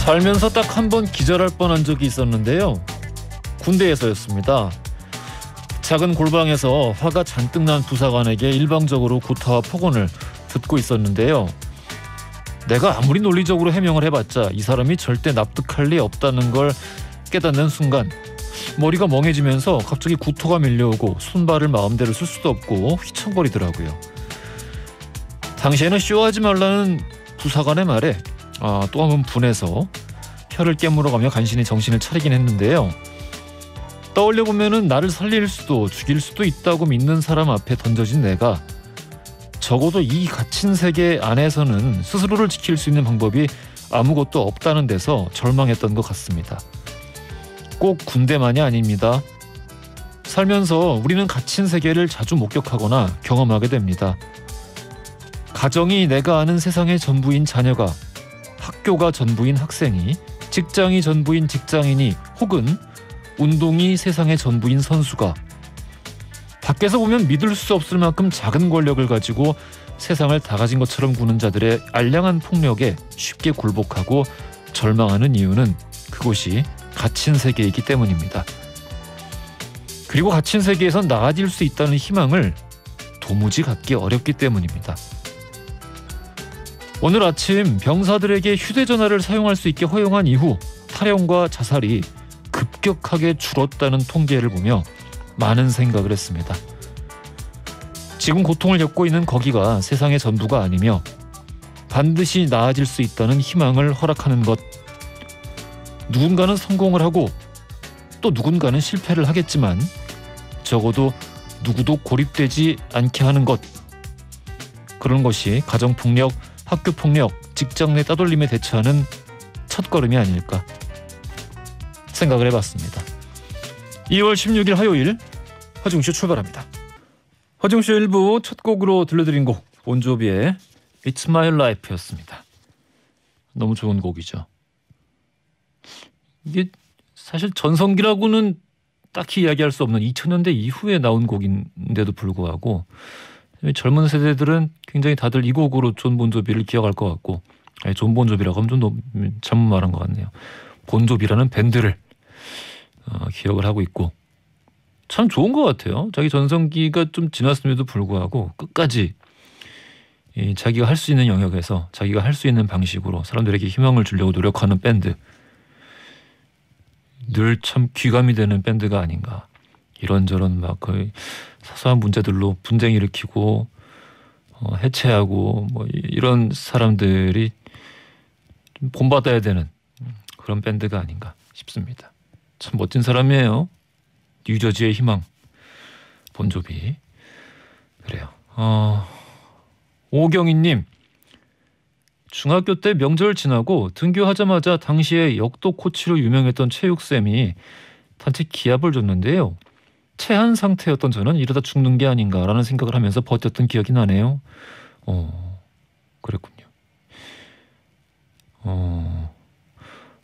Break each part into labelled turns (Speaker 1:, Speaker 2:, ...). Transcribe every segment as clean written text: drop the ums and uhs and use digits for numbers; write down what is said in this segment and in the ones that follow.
Speaker 1: 살면서 딱 한 번 기절할 뻔한 적이 있었는데요. 군대에서였습니다. 작은 골방에서 화가 잔뜩 난 부사관에게 일방적으로 구타와 폭언을 듣고 있었는데요. 내가 아무리 논리적으로 해명을 해봤자 이 사람이 절대 납득할 리 없다는 걸 깨닫는 순간 머리가 멍해지면서 갑자기 구토가 밀려오고 손발을 마음대로 쓸 수도 없고 휘청거리더라고요. 당시에는 쇼하지 말라는 부사관의 말에 또 한 번 분해서 혀를 깨물어가며 간신히 정신을 차리긴 했는데요. 떠올려보면은 나를 살릴 수도 죽일 수도 있다고 믿는 사람 앞에 던져진 내가 적어도 이 갇힌 세계 안에서는 스스로를 지킬 수 있는 방법이 아무것도 없다는 데서 절망했던 것 같습니다. 꼭 군대만이 아닙니다. 살면서 우리는 갇힌 세계를 자주 목격하거나 경험하게 됩니다. 가정이 내가 아는 세상의 전부인 자녀가, 학교가 전부인 학생이, 직장이 전부인 직장인이, 혹은 운동이 세상의 전부인 선수가 밖에서 보면 믿을 수 없을 만큼 작은 권력을 가지고 세상을 다 가진 것처럼 구는 자들의 알량한 폭력에 쉽게 굴복하고 절망하는 이유는 그곳이 갇힌 세계이기 때문입니다. 그리고 갇힌 세계에선 나아질 수 있다는 희망을 도무지 갖기 어렵기 때문입니다. 오늘 아침 병사들에게 휴대전화를 사용할 수 있게 허용한 이후 탈영과 자살이 급격하게 줄었다는 통계를 보며 많은 생각을 했습니다. 지금 고통을 겪고 있는 거기가 세상의 전부가 아니며 반드시 나아질 수 있다는 희망을 허락하는 것. 누군가는 성공을 하고 또 누군가는 실패를 하겠지만 적어도 누구도 고립되지 않게 하는 것. 그런 것이 가정폭력, 학교폭력, 직장 내 따돌림에 대처하는 첫걸음이 아닐까 생각을 해봤습니다. 2월 16일 화요일 허중쇼 출발합니다. 허중쇼 1부 첫 곡으로 들려드린 곡 본조비의 It's My Life였습니다. 너무 좋은 곡이죠. 이게 사실 전성기라고는 딱히 이야기할 수 없는 2000년대 이후에 나온 곡인데도 불구하고 젊은 세대들은 굉장히 다들 이 곡으로 존 본조비를 기억할 것 같고, 존 본조비라고 하면 좀 너무 잘못 말한 것 같네요. 본조비라는 밴드를 기억을 하고 있고 참 좋은 것 같아요. 자기 전성기가 좀 지났음에도 불구하고 끝까지 자기가 할 수 있는 영역에서 자기가 할 수 있는 방식으로 사람들에게 희망을 주려고 노력하는 밴드, 늘 참 귀감이 되는 밴드가 아닌가. 이런저런 막 거의 사소한 문제들로 분쟁 일으키고 해체하고 뭐 이런 사람들이 본받아야 되는 그런 밴드가 아닌가 싶습니다. 참 멋진 사람이에요. 뉴저지의 희망 본조비. 그래요. 오경희님, 중학교 때 명절 지나고 등교하자마자 당시에 역도 코치로 유명했던 체육쌤이 단체 기합을 줬는데요. 체한 상태였던 저는 이러다 죽는 게 아닌가라는 생각을 하면서 버텼던 기억이 나네요. 그랬군요.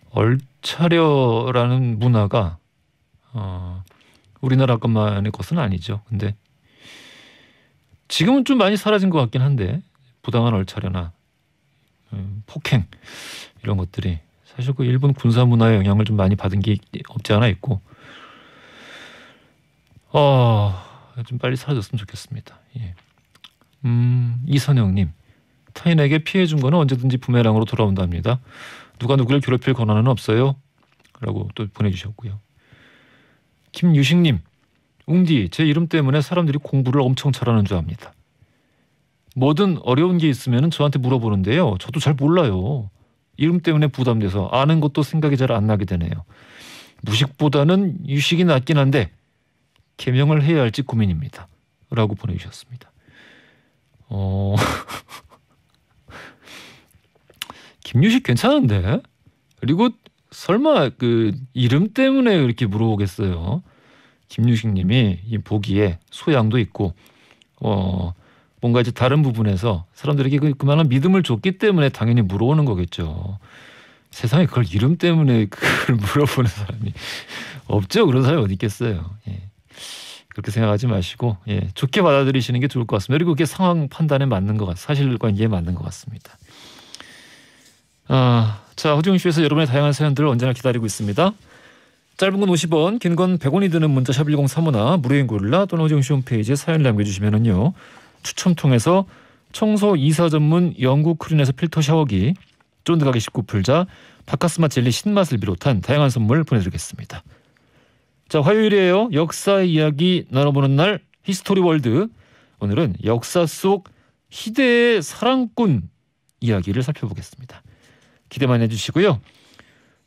Speaker 1: 얼차려라는 문화가 우리나라 것만의 것은 아니죠. 근데 지금은 좀 많이 사라진 것 같긴 한데 부당한 얼차려나 폭행 이런 것들이 사실 그 일본 군사 문화의 영향을 좀 많이 받은 게 없지 않아 있고 좀 빨리 사라졌으면 좋겠습니다. 예. 이선영님, 타인에게 피해 준 거는 언제든지 부메랑으로 돌아온답니다. 누가 누구를 괴롭힐 권한은 없어요. 라고 또 보내주셨고요. 김유식님, 웅디, 제 이름 때문에 사람들이 공부를 엄청 잘하는 줄 압니다. 뭐든 어려운 게 있으면 저한테 물어보는데요. 저도 잘 몰라요. 이름 때문에 부담돼서 아는 것도 생각이 잘 안 나게 되네요. 무식보다는 유식이 낫긴 한데 개명을 해야 할지 고민입니다. 라고 보내주셨습니다. 김유식 괜찮은데? 그리고 설마 그 이름 때문에 이렇게 물어보겠어요? 김유식님이 이 보기에 소양도 있고 뭔가 이제 다른 부분에서 사람들에게 그만한 믿음을 줬기 때문에 당연히 물어오는 거겠죠. 세상에 그걸 이름 때문에 그걸 물어보는 사람이 없죠. 그런 사람이 어디 있겠어요. 예. 그렇게 생각하지 마시고 좋게 받아들이시는 게 좋을 것 같습니다. 그리고 그게 상황 판단에 맞는 것 같습니다. 사실관계에 맞는 것 같습니다. 자, 허지웅쇼에서 여러분의 다양한 사연들을 언제나 기다리고 있습니다. 짧은 건 50원, 긴 건 100원이 드는 문자 샵 1035나 무료인 고릴라 또는 허지웅쇼 홈페이지에 사연을 남겨주시면은요. 추첨 통해서 청소 이사 전문 영국 크린에서 필터 샤워기, 쫀득하게 씹고 풀자, 바카스마 젤리 신맛을 비롯한 다양한 선물 보내드리겠습니다. 자, 화요일이에요. 역사의 이야기 나눠보는 날 히스토리 월드. 오늘은 역사 속 희대의 사랑꾼 이야기를 살펴보겠습니다. 기대 많이 해주시고요.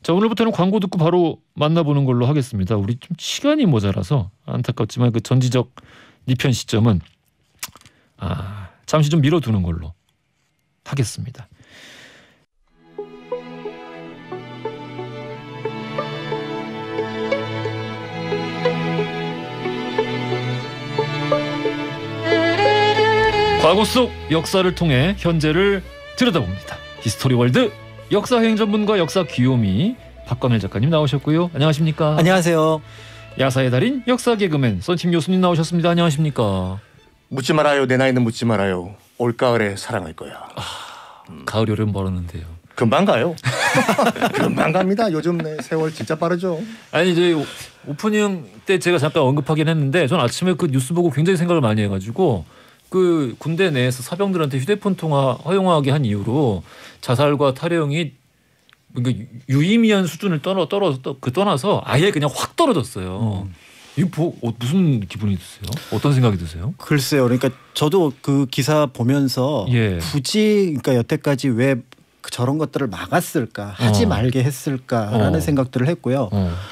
Speaker 1: 자, 오늘부터는 광고 듣고 바로 만나보는 걸로 하겠습니다. 우리 좀 시간이 모자라서 안타깝지만 그 전지적 니편 시점은 잠시 좀 미뤄두는 걸로 하겠습니다. 과거 속 역사를 통해 현재를 들여다봅니다. 히스토리 월드 역사여행 전문가 역사 귀요미 박광일 작가님 나오셨고요. 안녕하십니까?
Speaker 2: 안녕하세요.
Speaker 1: 야사의 달인 역사 개그맨 썬킴 교수님 나오셨습니다. 안녕하십니까?
Speaker 3: 묻지 말아요. 내 나이는 묻지 말아요. 올가을에 사랑할 거야.
Speaker 1: 가을이 오랜 멀었는데요.
Speaker 3: 금방 가요. 금방 갑니다. 요즘 세월 진짜 빠르죠.
Speaker 1: 아니 저희 오프닝 때 제가 잠깐 언급하긴 했는데 전 아침에 그 뉴스 보고 굉장히 생각을 많이 해가지고 그 군대 내에서 사병들한테 휴대폰 통화 허용하게 한 이유로 자살과 탈영이 유의미한 수준을 떠나서 아예 그냥 확 떨어졌어요. 이거 무슨 기분이 드세요? 어떤 생각이 드세요?
Speaker 2: 글쎄요. 그러니까 저도 그 기사 보면서 굳이 그러니까 여태까지 왜 저런 것들을 막았을까, 하지 말게 했을까라는 생각들을 했고요.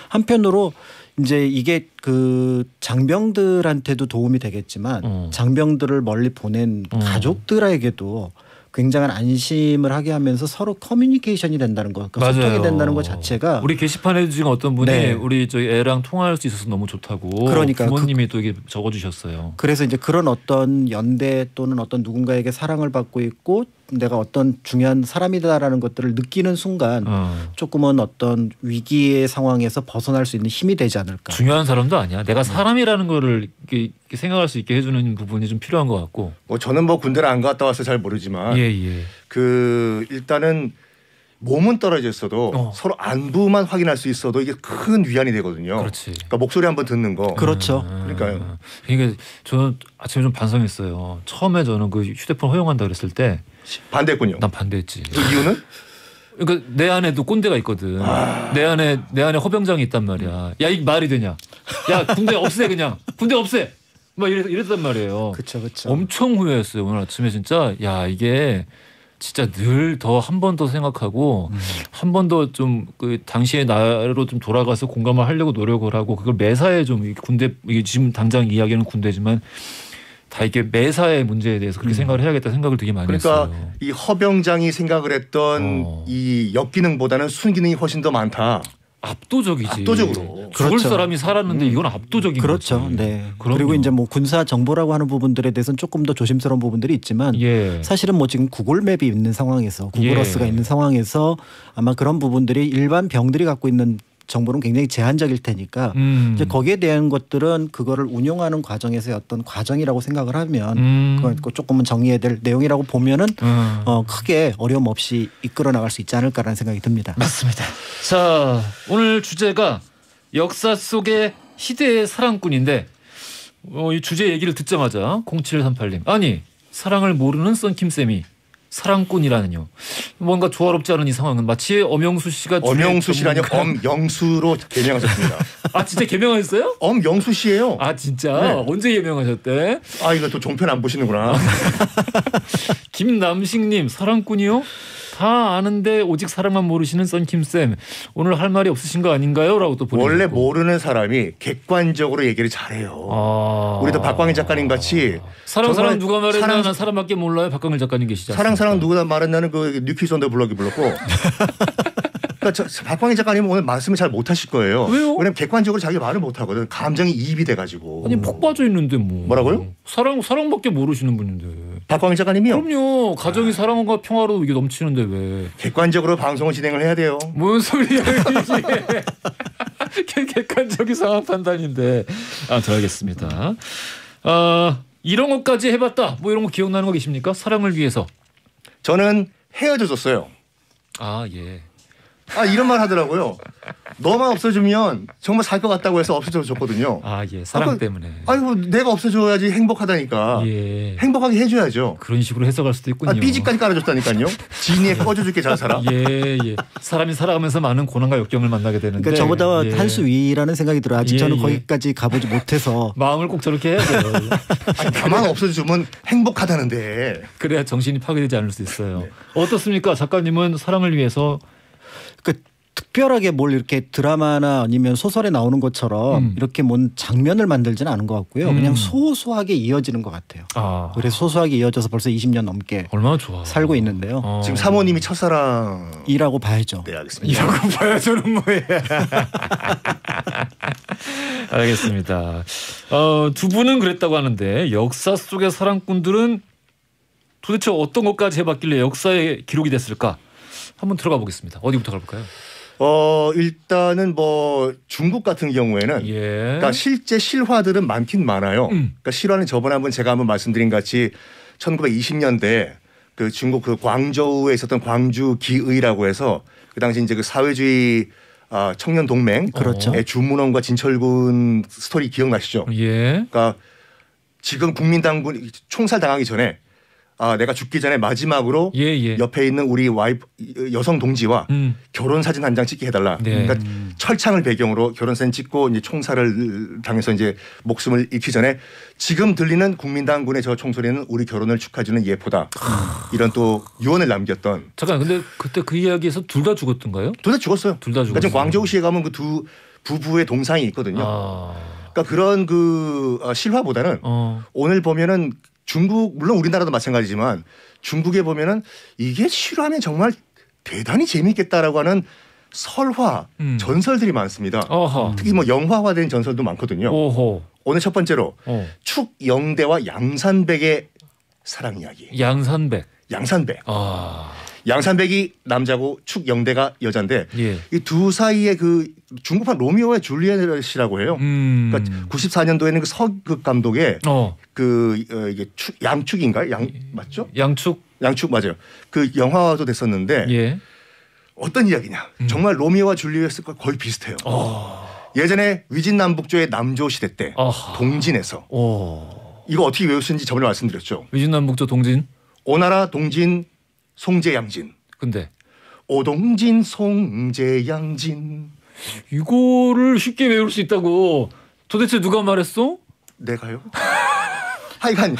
Speaker 2: 한편으로 이제 이게 그 장병들한테도 도움이 되겠지만 장병들을 멀리 보낸 가족들에게도 굉장한 안심을 하게 하면서 서로 커뮤니케이션이 된다는 거, 그러니까 소통이 된다는 것 자체가
Speaker 1: 우리 게시판에 지금 어떤 분이 우리 저희 애랑 통화할 수 있어서 너무 좋다고
Speaker 2: 그러니까
Speaker 1: 부모님이 또 이게 적어주셨어요.
Speaker 2: 그래서 이제 그런 어떤 연대 또는 어떤 누군가에게 사랑을 받고 있고 내가 어떤 중요한 사람이다라는 것들을 느끼는 순간 조금은 어떤 위기의 상황에서 벗어날 수 있는 힘이 되지 않을까.
Speaker 1: 중요한 사람도 아니야. 내가 사람이라는 거를 이렇게 생각할 수 있게 해주는 부분이 좀 필요한 것 같고.
Speaker 3: 저는 군대를 안 갔다 와서 잘 모르지만 그 일단은 몸은 떨어져 있어도 서로 안부만 확인할 수 있어도 이게 큰 위안이 되거든요.
Speaker 1: 그렇지.
Speaker 3: 그러니까 목소리 한번 듣는 거.
Speaker 2: 그렇죠.
Speaker 3: 그러니까요.
Speaker 1: 그러니까 저는 아침에 좀 반성했어요. 처음에 저는 그 휴대폰 허용한다 그랬을 때
Speaker 3: 반대했군요.
Speaker 1: 난 반대했지.
Speaker 3: 그 이유는?
Speaker 1: 그러니까 내 안에도 꼰대가 있거든. 내 안에 허병장이 있단 말이야. 야, 이 말이 되냐? 야, 군대 없애 그냥. 군대 없애. 막 이랬단 말이에요.
Speaker 2: 그렇죠.
Speaker 1: 엄청 후회했어요. 오늘 아침에 진짜 야, 이게 진짜 늘 더 한 번 더 생각하고 한 번 더 좀 그 당시의 나로 좀 돌아가서 공감을 하려고 노력을 하고 그걸 매사에 좀 군대 이게 지금 당장 이야기는 군대지만 다 이게 매사의 문제에 대해서 그렇게 생각을 해야겠다 생각을 되게 많이 했어요.
Speaker 3: 그러니까 이 허병장이 생각을 했던 이 역기능보다는 순기능이 훨씬 더 많다.
Speaker 1: 압도적이지.
Speaker 3: 압도적으로.
Speaker 1: 죽을
Speaker 2: 그렇죠.
Speaker 1: 사람이 살았는데 이건 압도적인
Speaker 2: 그렇죠.
Speaker 1: 거지.
Speaker 2: 네. 그리고 이제 뭐 군사 정보라고 하는 부분들에 대해서는 조금 더 조심스러운 부분들이 있지만 사실은 뭐 지금 구글 맵이 있는 상황에서 구글어스가 있는 상황에서 아마 그런 부분들이 일반 병들이 갖고 있는 정보는 굉장히 제한적일 테니까 이제 거기에 대한 것들은 그거를 운용하는 과정에서의 어떤 과정이라고 생각을 하면 그걸 조금은 정리해야 될 내용이라고 보면은 크게 어려움 없이 이끌어 나갈 수 있지 않을까라는 생각이 듭니다.
Speaker 1: 맞습니다. 자, 오늘 주제가 역사 속의 희대의 사랑꾼인데 이 주제 얘기를 듣자마자 0738님 아니 사랑을 모르는 썬킴쌤이 사랑꾼이라는요. 뭔가 조화롭지 않은 이 상황은 마치 엄영수 씨가
Speaker 3: 엄영수 씨라뇨. 엄영수로 개명하셨습니다.
Speaker 1: 아 진짜 개명하셨어요?
Speaker 3: 엄영수 씨예요.
Speaker 1: 아 진짜? 언제 개명하셨대?
Speaker 3: 아 이거 또 종편 안 보시는구나.
Speaker 1: 김남식님 사랑꾼이요? 다 아는데 오직 사랑만 모르시는 썬킴쌤 오늘 할 말이 없으신 거 아닌가요? 라고 또 보내주고.
Speaker 3: 원래 모르는 사람이 객관적으로 얘기를 잘해요. 우리도 박광일 작가님 같이
Speaker 1: 사랑 누가 말했나 난 사람밖에 몰라요. 박광일 작가님 계시지 않습니까?
Speaker 3: 사랑 누가 말했나는 그 뉴키즈 온더 블럭이 불렀고 그러니까 박광일 작가님은 오늘 말씀을 잘 못하실 거예요.
Speaker 1: 왜요?
Speaker 3: 왜냐면 객관적으로 자기 말을 못하거든. 감정이 이입이 돼가지고.
Speaker 1: 아니 폭 빠져 있는데 뭐.
Speaker 3: 뭐라고요?
Speaker 1: 사랑밖에 모르시는 분인데.
Speaker 3: 박광일 작가님이요?
Speaker 1: 그럼요. 가정이 사랑과 평화로 이게 넘치는데 왜.
Speaker 3: 객관적으로 방송을 진행을 해야 돼요.
Speaker 1: 뭔 소리야 이게. 객관적인 상황 판단인데. 아무튼 알겠습니다. 이런 것까지 해봤다. 뭐 이런 거 기억나는 거 계십니까? 사랑을 위해서.
Speaker 3: 저는 헤어져 줬어요.
Speaker 1: 아 예.
Speaker 3: 이런 말 하더라고요. 너만 없어지면 정말 살 것 같다고 해서 없어졌거든요.
Speaker 1: 아 예. 사랑 때문에.
Speaker 3: 아이고 내가 없어져야지 행복하다니까.
Speaker 1: 예.
Speaker 3: 행복하게 해줘야죠.
Speaker 1: 그런 식으로 해석할 수도 있군요.
Speaker 3: 삐지까지 깔아줬다니까요. 지인이 꺼져줄게 잘 살아.
Speaker 1: 예 예. 사람이 살아가면서 많은 고난과 역경을 만나게 되는데.
Speaker 2: 그러니까 저보다 한 수 위라는 생각이 들어요. 아직 저는 거기까지 가보지 못해서.
Speaker 1: 마음을 꼭 저렇게 해야 돼요.
Speaker 3: 나만 없어지면 행복하다는데.
Speaker 1: 그래야 정신이 파괴되지 않을 수 있어요. 네. 어떻습니까? 작가님은 사랑을 위해서
Speaker 2: 특별하게 뭘 이렇게 드라마나 아니면 소설에 나오는 것처럼 이렇게 뭔 장면을 만들지는 않은 것 같고요. 그냥 소소하게 이어지는 것 같아요. 그래서 소소하게 이어져서 벌써 20년 넘게
Speaker 1: 얼마나 좋아.
Speaker 2: 살고 있는데요.
Speaker 3: 지금 사모님이 첫사랑이라고
Speaker 2: 봐야죠.
Speaker 3: 네, 알겠습니다.
Speaker 1: 이라고 봐야죠는 뭐예요? 알겠습니다. 두 분은 그랬다고 하는데 역사 속의 사랑꾼들은 도대체 어떤 것까지 해봤길래 역사에 기록이 됐을까? 한번 들어가 보겠습니다. 어디부터 가볼까요?
Speaker 3: 일단은 뭐 중국 같은 경우에는 그러니까 실제 실화들은 많긴 많아요. 그러니까 실화는 저번에 제가 한번 말씀드린 같이 1920년대 그 중국 그 광저우에 있었던 광주 기의라고 해서 그 당시 이제 그 사회주의 청년 동맹
Speaker 2: 그렇죠.
Speaker 3: 주문원과 진철군 스토리 기억나시죠?
Speaker 1: 예.
Speaker 3: 그러니까 지금 국민당군 총살 당하기 전에 내가 죽기 전에 마지막으로 옆에 있는 우리 와이프 여성 동지와 결혼 사진 한 장 찍게 해달라.
Speaker 1: 네.
Speaker 3: 그러니까 철창을 배경으로 결혼 사진 찍고 이제 총살을 당해서 이제 목숨을 잃기 전에 지금 들리는 국민당군의 저 총소리는 우리 결혼을 축하해주는 예포다. 이런 또 유언을 남겼던.
Speaker 1: 잠깐 근데 그때 그 이야기에서 둘 다 죽었던가요?
Speaker 3: 둘 다 죽었어요.
Speaker 1: 둘 다 죽었어요.
Speaker 3: 그러니까 지금 광저우시에 가면 그 두 부부의 동상이 있거든요. 그러니까 그런 그 실화보다는 오늘 보면은 중국 물론 우리나라도 마찬가지지만 중국에 보면은 이게 실화면 정말 대단히 재미있겠다라고 하는 설화 전설들이 많습니다. 특히 뭐 영화화된 전설도 많거든요. 오늘 첫 번째로 축영대와 양산백의 사랑 이야기.
Speaker 1: 양산백.
Speaker 3: 양산백이 남자고 축영대가 여잔데 이 두 사이에 그 중국판 로미오와 줄리엣이라고 해요. 그러니까 94년도에는 그 서극 감독의 이게 양축인가요? 맞죠?
Speaker 1: 양축
Speaker 3: 맞아요. 그 영화화도 됐었는데 어떤 이야기냐? 정말 로미오와 줄리엣과 거의 비슷해요. 예전에 위진남북조의 남조 시대 때 동진에서 이거 어떻게 외우시는지 저번에 말씀드렸죠.
Speaker 1: 위진남북조 동진.
Speaker 3: 오나라 동진 송제양진.
Speaker 1: 근데
Speaker 3: 오동진 송제양진.
Speaker 1: 이거를 쉽게 외울 수 있다고 도대체 누가 말했어?
Speaker 3: 내가요? 하여간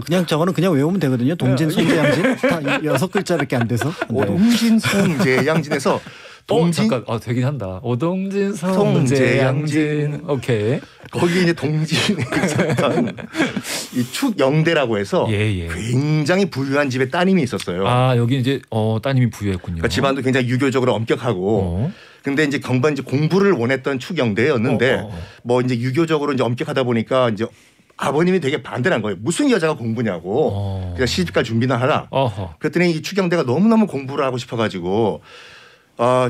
Speaker 2: 그냥 저거는 그냥 외우면 되거든요. 동진 송제양진 다 6글자밖에 안 돼서.
Speaker 3: 오동진 송제양진에서 동진
Speaker 1: 잠깐 되긴 한다. 오동진 송제양진. 오케이.
Speaker 3: 거기 이제 동진에 있었던 이 축영대라고 해서 굉장히 부유한 집에 따님이 있었어요.
Speaker 1: 여기 이제 따님이 부유했군요.
Speaker 3: 그러니까 집안도 굉장히 유교적으로 엄격하고. 근데 이제 경반 이제 공부를 원했던 축영대였는데 뭐 이제 유교적으로 이제 엄격하다 보니까 이제 아버님이 되게 반대를 한 거예요. 무슨 여자가 공부냐고. 그냥 시집갈 준비나 하라. 그랬더니 이 축영대가 너무너무 공부를 하고 싶어가지고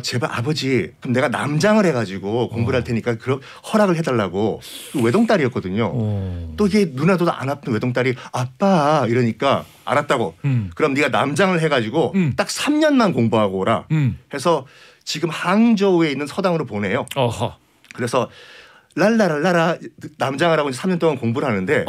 Speaker 3: 제발 아버지 그럼 내가 남장을 해가지고 공부를 할 테니까 그런 허락을 해달라고. 외동딸이었거든요. 또 이게 누나도 안 아픈 외동딸이 아빠 이러니까 알았다고. 그럼 네가 남장을 해가지고 딱 3년만 공부하고 오라 해서 지금 항저우에 있는 서당으로 보내요. 그래서 랄라랄라라 남장을 하고 3년 동안 공부를 하는데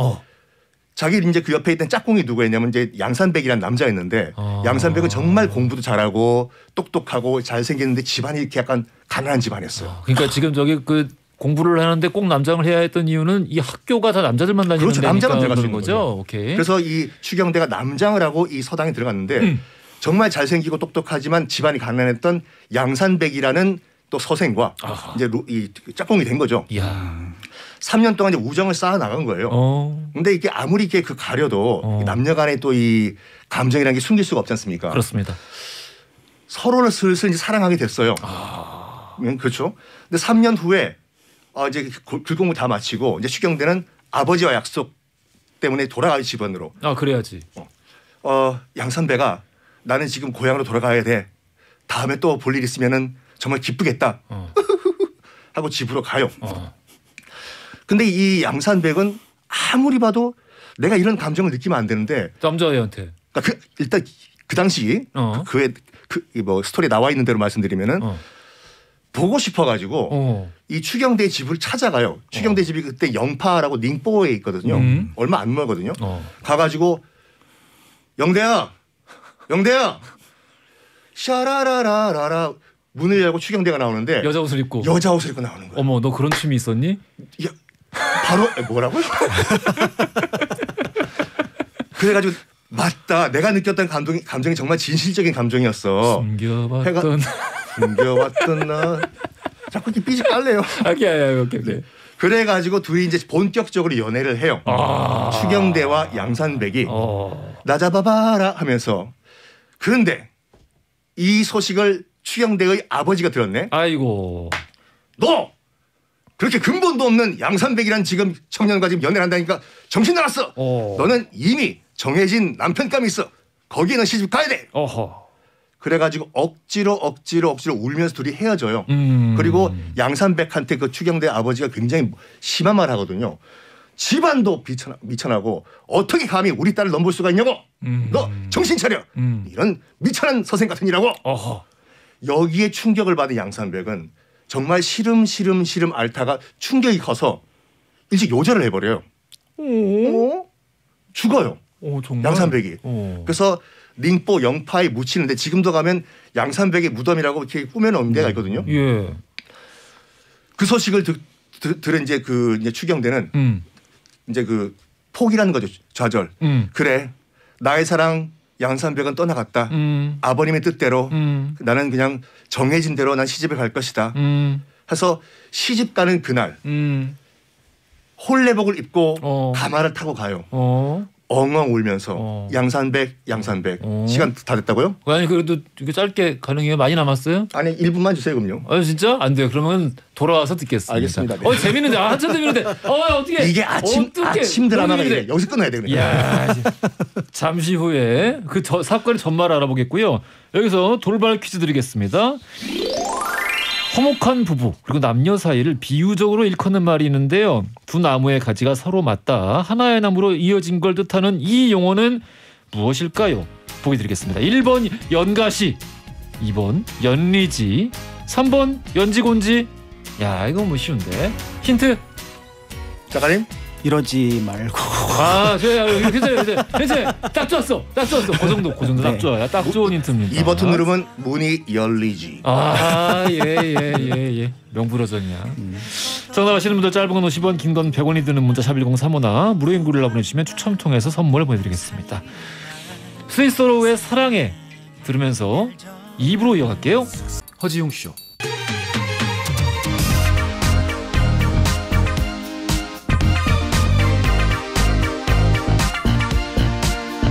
Speaker 3: 자기 이제 그 옆에 있던 짝꿍이 누구였냐면 이제 양산백이라는 남자였는데 양산백은 정말 공부도 잘하고 똑똑하고 잘생겼는데 집안이 이렇게 약간 가난한 집안이었어요.
Speaker 1: 그러니까 지금 저기 그 공부를 하는데 꼭 남장을 해야 했던 이유는 이 학교가 다 남자들만 다니는
Speaker 3: 그렇죠. 남자만 들어갈 수 있는
Speaker 1: 거죠. 오케이.
Speaker 3: 그래서 이 축영대가 남장을 하고 이 서당에 들어갔는데 정말 잘생기고 똑똑하지만 집안이 가난했던 양산백이라는 또 서생과 이제 이 짝꿍이 된 거죠. 3년 동안 이제 우정을 쌓아 나간 거예요. 근데 이게 아무리 이게 그 가려도 남녀간의 또 이 감정이라는 게 숨길 수가 없지 않습니까?
Speaker 1: 그렇습니다.
Speaker 3: 서로를 슬슬 이제 사랑하게 됐어요. 그렇죠. 근데 3년 후에 이제 글공부 다 마치고 이제 축영대는 아버지와 약속 때문에 돌아가요 집안으로.
Speaker 1: 그래야지.
Speaker 3: 양산배가 나는 지금 고향으로 돌아가야 돼. 다음에 또 볼 일 있으면은 정말 기쁘겠다. 하고 집으로 가요. 근데 이 양산백은 아무리 봐도 내가 이런 감정을 느끼면 안 되는데
Speaker 1: 남자애한테.
Speaker 3: 그러니까 일단 그 당시 그의 뭐 스토리에 나와 있는 대로 말씀드리면은 보고 싶어가지고 이 추경대 집을 찾아가요. 추경대 집이 그때 영파라고 닝뽀에 있거든요. 얼마 안 멀거든요. 가가지고 영대야 샤라라라라라 문을 열고 추경대가 나오는데
Speaker 1: 여자 옷을 입고
Speaker 3: 나오는 거야.
Speaker 1: 어머, 너 그런 취미 있었니?
Speaker 3: 야, 바로 뭐라고요? 그래가지고 맞다. 내가 느꼈던 감정이 정말 진실적인 감정이었어. 숨겨왔던 나 자꾸 이렇게 삐지 깔래요.
Speaker 1: 오케이.
Speaker 3: 그래가지고 둘이 이제 본격적으로 연애를 해요. 추경대와 양산백이 나 잡아봐라 하면서. 그런데 이 소식을 추경대의 아버지가 들었네.
Speaker 1: 아이고.
Speaker 3: 너 그렇게 근본도 없는 양산백이란 지금 청년과 지금 연애를 한다니까 정신 나갔어. 너는 이미 정해진 남편감이 있어. 거기는 시집 가야 돼. 그래가지고 억지로 울면서 둘이 헤어져요. 그리고 양산백한테 그 추경대 아버지가 굉장히 심한 말 하거든요. 집안도 미천하고 어떻게 감히 우리 딸을 넘볼 수가 있냐고. 너 정신 차려. 이런 미천한 서생 같은 이라고. 여기에 충격을 받은 양산백은 정말 시름 앓다가 충격이 커서 일찍 요절을 해버려요. 죽어요.
Speaker 1: 정말?
Speaker 3: 양산백이. 그래서 닝뽀 영파에 묻히는데 지금도 가면 양산백의 무덤이라고 이렇게 꾸며놓은 데가 있거든요.
Speaker 1: 예.
Speaker 3: 그 소식을 들은 이제 추경대는 이제 그 포기라는 거죠. 좌절. 그래 나의 사랑 양산백은 떠나갔다. 아버님의 뜻대로 나는 그냥 정해진 대로 난 시집을 갈 것이다. 해서 시집 가는 그날 홀레복을 입고 가마를 타고 가요. 엉엉 울면서 양산백 시간 다 됐다고요?
Speaker 1: 아니 그래도 이렇게 짧게 가능해요? 많이 남았어요?
Speaker 3: 아니 1분만 주세요 그럼요.
Speaker 1: 진짜? 안 돼요. 그러면 돌아와서 듣겠습니다.
Speaker 3: 알겠습니다. 네.
Speaker 1: 재밌는데 한참 재밌는데 어떻게
Speaker 3: 이게 아침 드라마가 이래. 여기서 끝나야 되거든요.
Speaker 1: 잠시 후에 그 사건의 전말을 알아보겠고요. 여기서 돌발 퀴즈 드리겠습니다. 화목한 부부 그리고 남녀 사이를 비유적으로 일컫는 말이 있는데요. 두 나무의 가지가 서로 맞닿아 하나의 나무로 이어진 걸 뜻하는 이 용어는 무엇일까요? 보기 드리겠습니다. 1번 연가시, 2번 연리지, 3번 연지곤지. 야 이거 뭐 쉬운데. 힌트.
Speaker 3: 작가님.
Speaker 2: 이러지 말고.
Speaker 1: 괜찮아요. 딱 좋았어. 그 정도 네. 딱 좋아요. 딱 좋은 힌트입니다.
Speaker 3: 이 버튼 누르면 문이 열리지.
Speaker 1: 예. 명불허전이야. 정답 아시는 분들 짧은 건 50원, 긴 건 100원이 드는 문자 샵 1035나 무료인 글을 보내주시면 추첨 통해서 선물 보내드리겠습니다. 스위스로우의 사랑해 들으면서 2부로 이어갈게요. 허지용 쇼.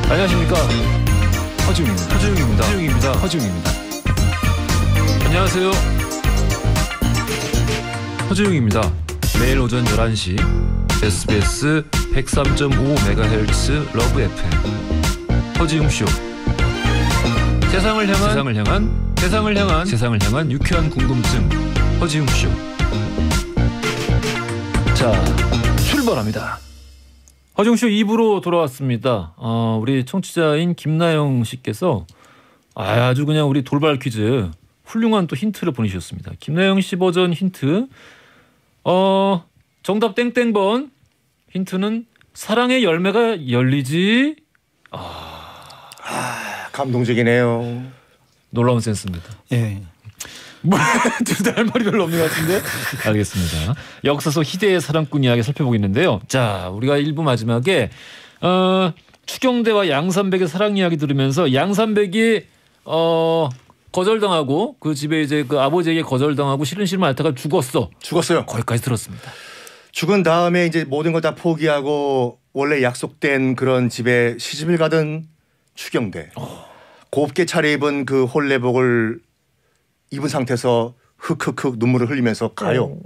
Speaker 1: 안녕하십니까. 허지웅입니다. 안녕하세요.
Speaker 4: 허지웅입니다. 매일 오전 11시 SBS 103.5MHz 러브 FM 허지웅쇼. 세상을 향한 유쾌한 궁금증 허지웅쇼.
Speaker 1: 자, 출발합니다. 허지웅쇼 2부로 돌아왔습니다. 우리 청취자인 김나영 씨께서 아주 그냥 우리 돌발 퀴즈 훌륭한 또 힌트를 보내주셨습니다. 김나영 씨 버전 힌트. 정답 땡땡번. 힌트는 사랑의 열매가 열리지.
Speaker 3: 감동적이네요.
Speaker 1: 놀라운 센스입니다.
Speaker 2: 예.
Speaker 1: 둘 다 할 말이 별로 없는 것 같은데. 알겠습니다. 역사 속 희대의 사랑꾼 이야기 살펴보겠는데요. 자, 우리가 1부 마지막에 추경대와 양산백의 사랑 이야기 들으면서 양산백이 거절당하고 그 집에 이제 그 아버지에게 거절당하고 싫은 앓다가 죽었어요. 거기까지 들었습니다.
Speaker 3: 죽은 다음에 이제 모든 걸 다 포기하고 원래 약속된 그런 집에 시집을 가던 추경대. 곱게 차려입은 그 홀레복을 입은 상태에서 흑흑흑 눈물을 흘리면서 가요.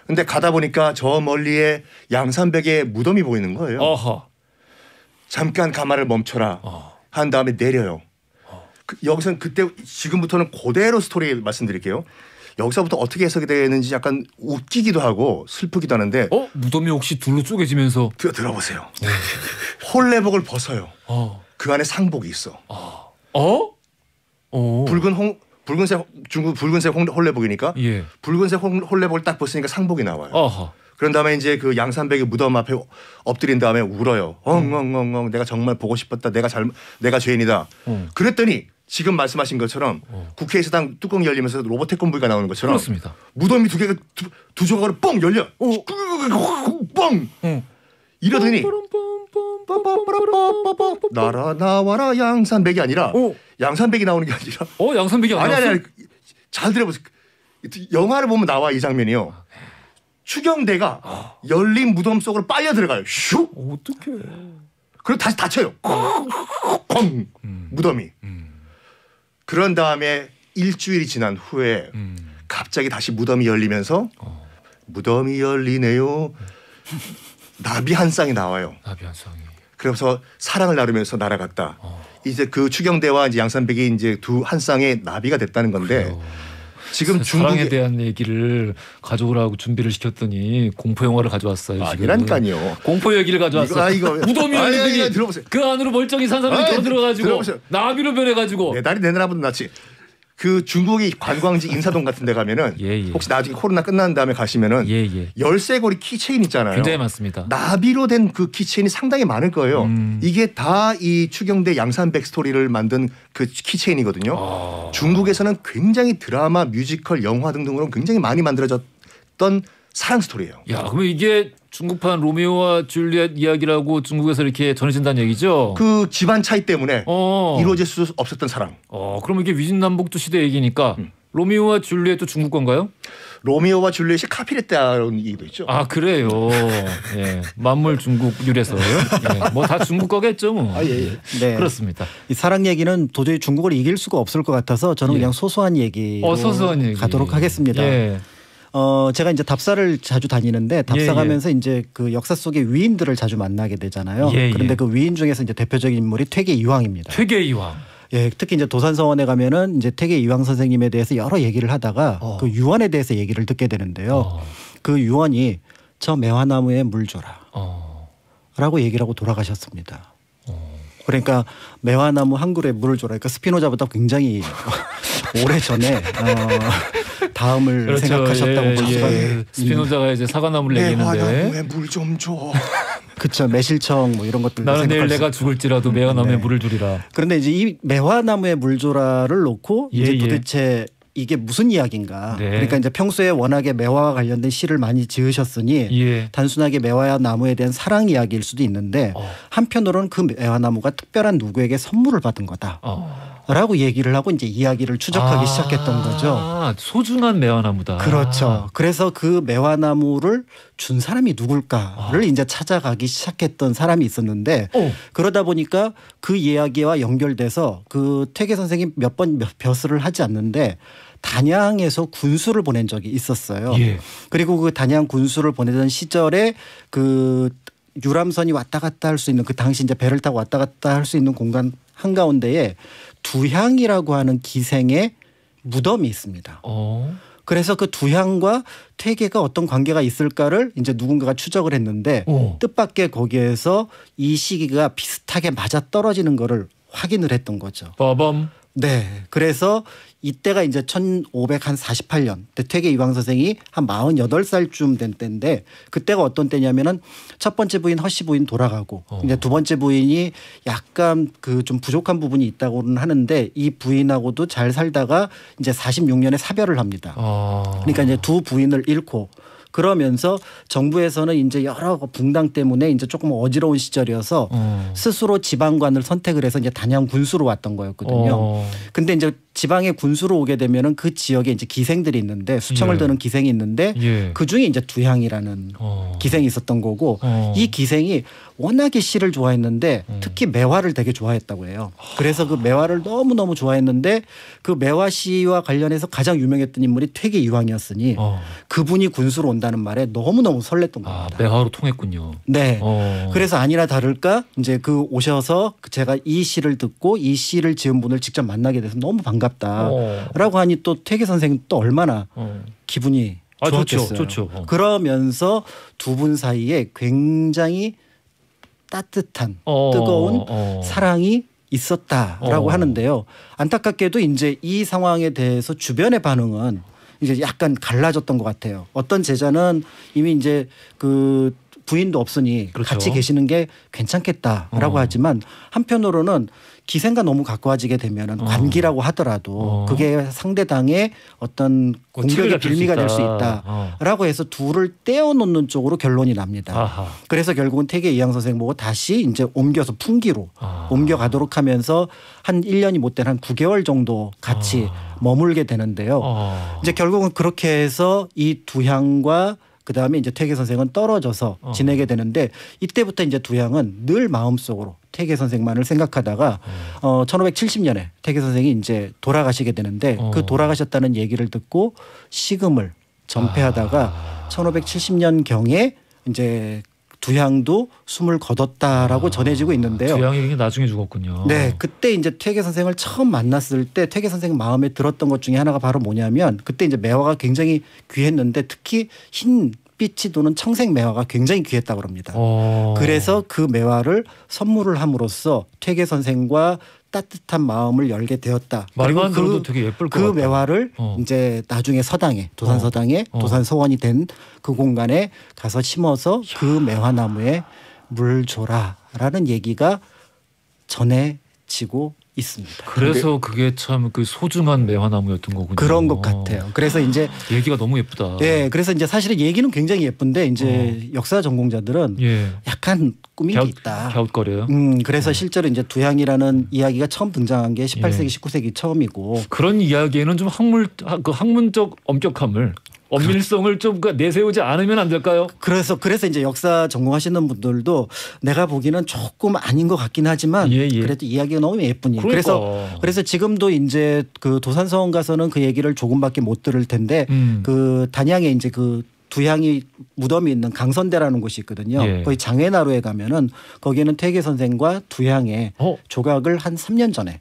Speaker 3: 근데 가다 보니까 저 멀리에 양산백의 무덤이 보이는 거예요. 잠깐 가마를 멈춰라 한 다음에 내려요. 여기서는 그때 지금부터는 그대로 스토리 말씀드릴게요. 여기서부터 어떻게 해석이 되는지 약간 웃기기도 하고 슬프기도 하는데
Speaker 1: 무덤이 혹시 둘로 쪼개지면서
Speaker 3: 들어보세요. 홀레복을 벗어요. 그 안에 상복이 있어. 붉은색 중국 붉은색 홀레복이니까
Speaker 1: 예.
Speaker 3: 붉은색 홀레복을 딱 벗으니까 상복이 나와요.
Speaker 1: 어허.
Speaker 3: 그런 다음에 이제 그 양산백의 무덤 앞에 엎드린 다음에 울어요. 엉엉엉엉 내가 정말 보고 싶었다. 내가 죄인이다. 그랬더니 지금 말씀하신 것처럼 국회에서 당 뚜껑이 열리면서 로봇 태권브이가 나오는 것처럼
Speaker 1: 그렇습니다.
Speaker 3: 무덤이 두 개가 두 조각으로 뻥 열려. 뻥. 이러더니 나라 나와라 양산백이 아니라 양산백이 나오는 게 아니라
Speaker 1: 양산백이
Speaker 3: 아니 잘 들어보세요. 영화를 보면 나와 이 장면이요. 추경대가 열린 무덤 속으로 빨려 들어가요. 슉.
Speaker 1: 어떡해.
Speaker 3: 그리고 다시 닫혀요. 쾅. 무덤이. 그런 다음에 일주일이 지난 후에 갑자기 다시 무덤이 열리면서 무덤이 열리네요. 나비 한 쌍이 나와요.
Speaker 1: 나비 한 쌍이.
Speaker 3: 그래서 사랑을 나누면서 날아갔다. 이제 그 추경대와 이제 양산백이 이제 한 쌍의 나비가 됐다는 건데
Speaker 1: 그래요.
Speaker 3: 지금
Speaker 1: 사랑에 대한 얘기를 가져오라고 준비를 시켰더니 공포 영화를 가져왔어요.
Speaker 3: 아니라니까요.
Speaker 1: 공포 얘기를 가져왔어. 무덤이 열리더니
Speaker 3: 들어보세요.
Speaker 1: 그 안으로 멀쩡히 산 사람이 들어가지고
Speaker 3: 들어보세요.
Speaker 1: 나비로 변해가지고
Speaker 3: 내 다리 내 나라보다 낫지. 그 중국의 관광지 인사동 같은 데 가면은 혹시 나중에 코로나 끝난 다음에 가시면은 열쇠고리 키체인 있잖아요.
Speaker 1: 굉장히 많습니다.
Speaker 3: 나비로 된 그 키체인이 상당히 많을 거예요. 이게 다 이 추경대 양산백 스토리를 만든 그 키체인이거든요. 중국에서는 굉장히 드라마, 뮤지컬, 영화 등등으로 굉장히 많이 만들어졌던 사랑 스토리예요.
Speaker 1: 야, 그러면 이게 중국판 로미오와 줄리엣 이야기라고 중국에서 이렇게 전해진다는 얘기죠?
Speaker 3: 그 집안 차이 때문에 이루어질 수 없었던 사랑.
Speaker 1: 그러면 이게 위진남북도 시대 얘기니까 로미오와 줄리엣도 중국 건가요?
Speaker 3: 로미오와 줄리엣이 카피했다는 얘기도 있죠.
Speaker 1: 아, 그래요. 예. 만물 중국 유래서요. 예. 뭐 다 중국 거겠죠, 뭐.
Speaker 2: 네.
Speaker 1: 그렇습니다.
Speaker 2: 이 사랑 얘기는 도저히 중국을 이길 수가 없을 것 같아서 저는 그냥 소소한 얘기로 가도록 하겠습니다. 제가 이제 답사를 자주 다니는데 답사 가면서 이제 그 역사 속의 위인들을 자주 만나게 되잖아요. 그런데 그 위인 중에서 이제 대표적인 인물이 퇴계 이황입니다.
Speaker 1: 퇴계 이황.
Speaker 2: 예, 특히 이제 도산서원에 가면은 이제 퇴계 이황 선생님에 대해서 여러 얘기를 하다가 그 유언에 대해서 얘기를 듣게 되는데요. 그 유언이 저 매화나무에 물 줘라. 라고 얘기를 하고 돌아가셨습니다. 그러니까 매화나무 한 그루에 물을 줘라. 그러니까 스피노자보다 굉장히 오래 전에 다음을 생각하셨다고 볼 수가 있는.
Speaker 1: 스피노자가 이제 사과나무를 얘기했는데
Speaker 3: 매화나무에 물 좀 줘.
Speaker 2: 그렇죠. 매실청 뭐 이런 것들.
Speaker 1: 나는 내일 내가 죽을지라도 매화나무에 물을 주리라.
Speaker 2: 그런데 이제 이 매화나무에 물 줘라를 놓고 이제 도대체 이게 무슨 이야기인가. 그러니까 이제 평소에 워낙에 매화와 관련된 시를 많이 지으셨으니 단순하게 매화 나무에 대한 사랑 이야기일 수도 있는데 한편으로는 그 매화나무가 특별한 누구에게 선물을 받은 거다. 라고 얘기를 하고 이제 이야기를 추적하기 시작했던 거죠.
Speaker 1: 소중한 매화나무다.
Speaker 2: 그렇죠. 그래서 그 매화나무를 준 사람이 누굴까를 이제 찾아가기 시작했던 사람이 있었는데 그러다 보니까 그 이야기와 연결돼서 그 퇴계 선생님 몇 번 벼슬을 하지 않는데 단양에서 군수를 보낸 적이 있었어요. 그리고 그 단양 군수를 보내던 시절에 그 유람선이 왔다 갔다 할 수 있는 그 당시 이제 배를 타고 왔다 갔다 할 수 있는 공간 한가운데에 두향이라고 하는 기생의 무덤이 있습니다. 그래서 그 두향과 퇴계가 어떤 관계가 있을까를 이제 누군가가 추적을 했는데 뜻밖의 거기에서 이 시기가 비슷하게 맞아떨어지는 거를 확인을 했던 거죠.
Speaker 1: 빠밤.
Speaker 2: 네. 그래서 이때가 이제 1548년 퇴계 이황 선생이 한 48살쯤 된 때인데 그때가 어떤 때냐면은 첫 번째 부인 허씨 부인 돌아가고 이제 두 번째 부인이 약간 그 좀 부족한 부분이 있다고는 하는데 이 부인하고도 잘 살다가 이제 46년에 사별을 합니다. 그러니까 이제 두 부인을 잃고 그러면서 정부에서는 이제 여러 붕당 때문에 이제 조금 어지러운 시절이어서 스스로 지방관을 선택을 해서 이제 단양 군수로 왔던 거였거든요. 근데 이제 지방에 군수로 오게 되면은 그 지역에 이제 기생들이 있는데 수청을 드는 기생이 있는데 그 중에 이제 두향이라는 기생이 있었던 거고 이 기생이 워낙에 시를 좋아했는데 특히 매화를 되게 좋아했다고 해요. 그래서 그 매화를 너무너무 좋아했는데 그 매화 시와 관련해서 가장 유명했던 인물이 퇴계 이황이었으니 그분이 군수로 온다는 말에 너무너무 설렜던 겁니다.
Speaker 1: 매화로 통했군요.
Speaker 2: 네. 그래서 아니나 다를까 이제 그 오셔서 제가 이 시를 듣고 이 시를 지은 분을 직접 만나게 돼서 너무 반갑다라고 하니 또 퇴계 선생님 또 얼마나 기분이 좋았겠어요.
Speaker 1: 좋죠.
Speaker 2: 그러면서 두 분 사이에 굉장히 따뜻한 뜨거운 사랑이 있었다라고 하는데요. 안타깝게도 이제 이 상황에 대해서 주변의 반응은 이제 약간 갈라졌던 것 같아요. 어떤 제자는 이미 이제 그 부인도 없으니
Speaker 1: 그렇죠.
Speaker 2: 같이 계시는 게 괜찮겠다라고 하지만 한편으로는 기생과 너무 가까워지게 되면은 관기라고 하더라도 그게 상대당의 어떤 공격의 빌미가 될 수 있다라고 해서 둘을 떼어놓는 쪽으로 결론이 납니다.
Speaker 1: 아하.
Speaker 2: 그래서 결국은 태계 이황 선생 보고 다시 이제 옮겨서 풍기로 옮겨가도록 하면서 한 1년이 못 된 한 9개월 정도 같이 머물게 되는데요. 이제 결국은 그렇게 해서 이 두향과 그다음에 이제 태계 선생은 떨어져서 지내게 되는데 이때부터 이제 두향은 늘 마음속으로 태계 선생만을 생각하다가 1570년에 태계 선생이 이제 돌아가시게 되는데 그 돌아가셨다는 얘기를 듣고 식음을 전폐하다가 1570년 경에 이제 두향도 숨을 거뒀다라고 전해지고 있는데요.
Speaker 1: 두향이 나중에 죽었군요.
Speaker 2: 네, 그때 이제 태계 선생을 처음 만났을 때 태계 선생 마음에 들었던 것 중에 하나가 바로 뭐냐면 그때 이제 매화가 굉장히 귀했는데 특히 흰 빛이 도는 청색 매화가 굉장히 귀했다고 합니다. 그래서 그 매화를 선물을 함으로써 태계 선생과 따뜻한 마음을 열게 되었다.
Speaker 1: 말만 들어도 되게 예쁠 것
Speaker 2: 그
Speaker 1: 같다.
Speaker 2: 매화를 이제 나중에 서당에 도산 서당에 도산 서원이 된 그 공간에 가서 심어서 그 매화나무에 물 줘라라는 얘기가 전해지고 있습니다.
Speaker 1: 그래서 그게 참 그 소중한 매화나무였던 거군요.
Speaker 2: 그런 것 같아요. 그래서 이제
Speaker 1: 얘기가 너무 예쁘다.
Speaker 2: 네, 그래서 이제 사실은 얘기는 굉장히 예쁜데 이제 역사 전공자들은 약간 꾸민 게 있다.
Speaker 1: 갸웃거려요.
Speaker 2: 그래서 실제로 이제 두향이라는 이야기가 처음 등장한 게 18세기, 19세기 처음이고
Speaker 1: 그런 이야기에는 좀 학문적 엄격함을 엄밀성을 좀 내세우지 않으면 안 될까요?
Speaker 2: 그래서 이제 역사 전공하시는 분들도 내가 보기에는 조금 아닌 것 같긴 하지만 그래도 이야기가 너무 예쁘니.
Speaker 1: 그러니까.
Speaker 2: 그래서 지금도 이제 그 도산서원 가서는 그 얘기를 조금밖에 못 들을 텐데 그 단양에 이제 그 두향이 무덤이 있는 강선대라는 곳이 있거든요. 거기 장외나루에 가면은 거기에는 태계 선생과 두향의 조각을 한 3년 전에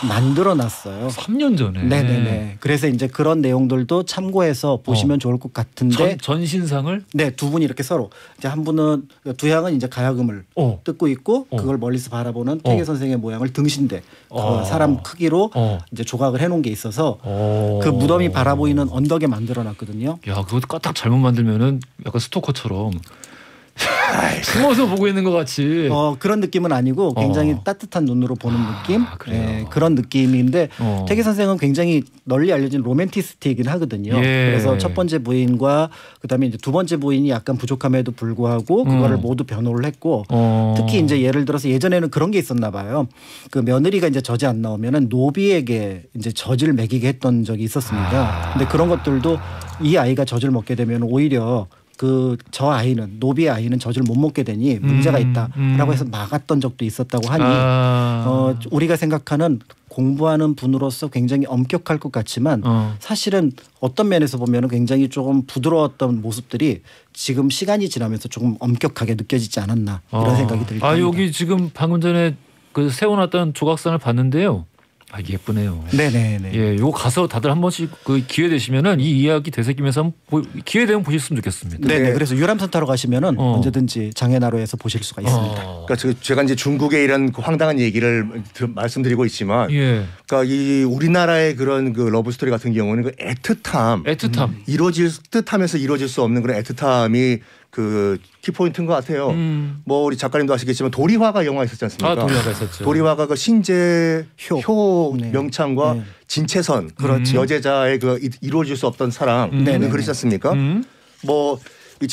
Speaker 2: 만들어 놨어요.
Speaker 1: 3년 전에.
Speaker 2: 네네네. 그래서 이제 그런 내용들도 참고해서 보시면 좋을 것 같은데.
Speaker 1: 전신상을?
Speaker 2: 네, 두 분이 이렇게 서로 이제 한 분은 두향은 이제 가야금을 뜯고 있고 그걸 멀리서 바라보는 태계 선생의 모양을 등신대 그 사람 크기로 이제 조각을 해놓은 게 있어서 그 무덤이 바라보이는 언덕에 만들어 놨거든요.
Speaker 1: 야, 그것도 까딱 잘못 만들면은 약간 스토커처럼. 숨어서 보고 있는 것 같이.
Speaker 2: 그런 느낌은 아니고 굉장히 따뜻한 눈으로 보는 느낌. 네, 그런 느낌인데 태계 선생은 굉장히 널리 알려진 로맨티스트이긴 하거든요. 그래서 첫 번째 부인과 그다음에 이제 두 번째 부인이 약간 부족함에도 불구하고 그거를 모두 변호를 했고 특히 이제 예를 들어서 예전에는 그런 게 있었나 봐요. 그 며느리가 이제 젖이 안 나오면은 노비에게 이제 젖을 먹이게 했던 적이 있었습니다. 근데 그런 것들도 이 아이가 젖을 먹게 되면 오히려 저 아이는 노비의 아이는 젖을 못 먹게 되니 문제가 있다라고 해서 막았던 적도 있었다고 하니 우리가 생각하는 공부하는 분으로서 굉장히 엄격할 것 같지만 사실은 어떤 면에서 보면 굉장히 조금 부드러웠던 모습들이 지금 시간이 지나면서 조금 엄격하게 느껴지지 않았나 이런 생각이 들니다.
Speaker 1: 여기 지금 방금 전에 그 세워놨던 조각상을 봤는데요. 예쁘네요.
Speaker 2: 네네네.
Speaker 1: 예, 요거 가서 다들 한 번씩 그 기회 되시면은 이 이야기 되새기면서 기회 되면 보셨으면 좋겠습니다.
Speaker 2: 네네. 그래서 유람선 타러 가시면은 언제든지 장애나루에서 보실 수가 있습니다.
Speaker 3: 그러니까 제가 이제 중국의 이런 황당한 얘기를 말씀드리고 있지만, 그러니까 이 우리나라의 그런 그 러브 스토리 같은 경우는 그 애틋함. 이루어질 듯하면서 이루어질 수 없는 그런 애틋함이 그 키포인트인 것 같아요. 뭐 우리 작가님도 아시겠지만 도리화가 영화 있었지 않습니까?
Speaker 1: 도리화가 있었죠.
Speaker 3: 도리화가 그 신재효 명창과 진채선 여제자의 그 이루어질 수 없던 사랑은 그렇지 않습니까? 뭐 이